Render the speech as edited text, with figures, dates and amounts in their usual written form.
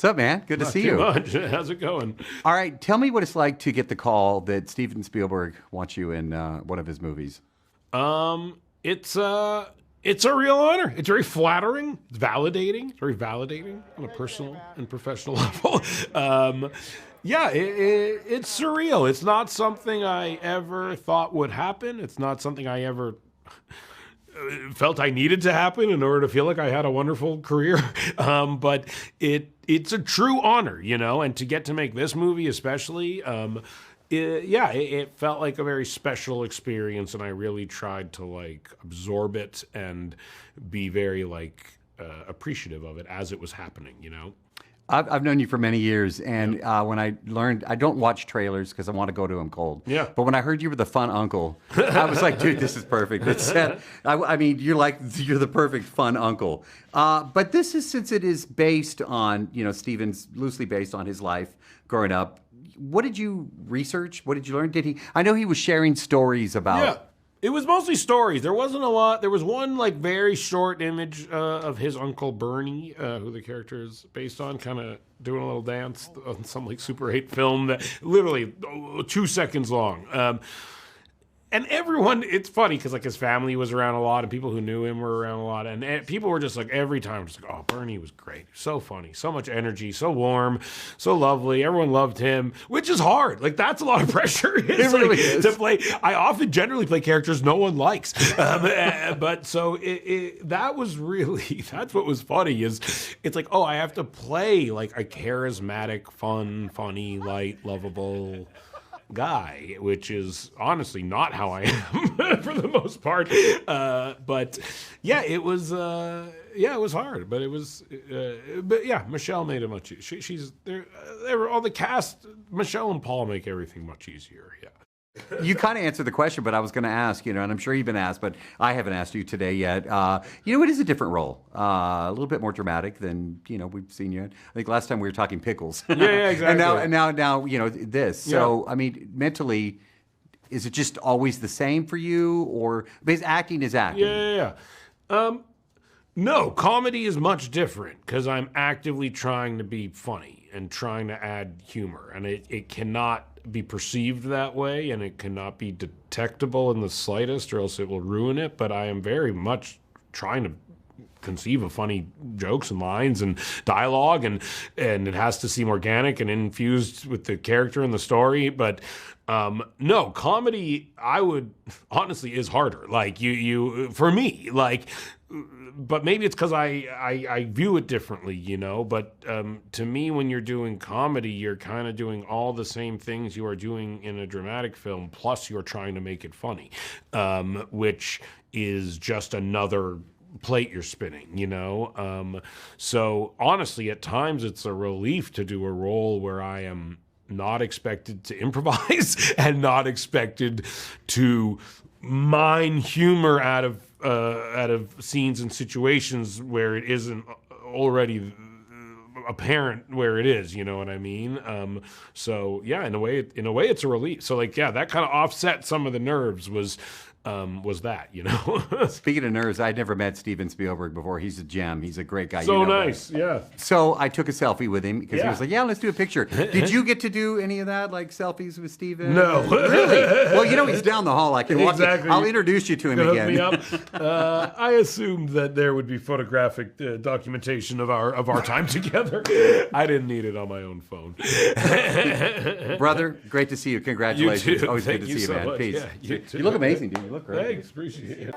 What's up, man? Good to see you. Not too much. How's it going? All right, tell me what it's like to get the call that Steven Spielberg wants you in one of his movies. It's a real honor. It's very flattering. It's validating. It's very validating on a personal and professional level. Yeah, it's surreal. It's not something I ever thought would happen. It's not something I ever felt I needed to happen in order to feel like I had a wonderful career. But it's a true honor, you know, and to get to make this movie especially, it felt like a very special experience, and I really tried to like absorb it and be very like appreciative of it as it was happening, you know? I've known you for many years, and when I learned, I don't watch trailers because I want to go to them cold. Yeah. But when I heard you were the fun uncle, I was like, dude, this is perfect. I mean, you're the perfect fun uncle. But this is, since it is based on, you know, Steven's loosely based on his life growing up. What did you research? What did you learn? I know he was sharing stories about. Yeah. It was mostly stories. There wasn't a lot. There was one like very short image of his uncle Bernie, who the character is based on, kind of doing a little dance on some like Super 8 film that literally 2 seconds long. And everyone, it's funny because like his family was around a lot and people who knew him were around a lot. And people were just like, every time, just like, oh, Bernie was great. So funny, so much energy, so warm, so lovely. Everyone loved him, which is hard. Like, that's a lot of pressure. It really is. To play. I often generally play characters no one likes. But so that was really, that's what was funny is it's like, oh, I have to play like a charismatic, fun, funny, light, lovable guy, which is honestly not how I am for the most part. But yeah, it was hard, but it was, but yeah, Michelle made it much easier. She's there. All the cast, Michelle and Paul make everything much easier. Yeah. You kind of answered the question, but I was going to ask, you know, and I'm sure you've been asked, but I haven't asked you today yet. You know, it is a different role, a little bit more dramatic than, you know, we've seen you. I think last time we were talking pickles. Yeah, exactly. and now, you know, this. So, I mean, mentally, is it just always the same for you, or because acting is acting? Yeah. No, comedy is much different because I'm actively trying to be funny and trying to add humor, and it cannot be perceived that way, and it cannot be detectable in the slightest, or else it will ruin it. But I am very much trying to conceive of funny jokes and lines and dialogue, and it has to seem organic and infused with the character and the story. But no, comedy, I would honestly, is harder. Like you for me, like. But maybe it's because I view it differently, you know. But to me, when you're doing comedy, you're kind of doing all the same things you are doing in a dramatic film, plus you're trying to make it funny, which is just another plate you're spinning, you know. So honestly, at times it's a relief to do a role where I am not expected to improvise and not expected to mine humor out of scenes and situations where it isn't already apparent where it is, you know what I mean? So yeah, in a way it's a relief. So like, yeah, that kind of offset some of the nerves was that, you know? Speaking of nerves, I'd never met Steven Spielberg before. He's a gem. He's a great guy. So you know nice, that. yeah. So I took a selfie with him because he Yeah. was like, yeah, let's do a picture. Did you get to do any of that, like selfies with Steven? No. Really? Well, you know, he's down the hall. I can walk Exactly. I'll introduce you to him Hook again. me up. I assumed that there would be photographic documentation of our time together. I didn't need it on my own phone. Brother, great to see you. Congratulations. You too. Always Thank good to you see you, so man. much. Peace. Yeah, you too. You look amazing, dude. You look great. Thanks, appreciate it.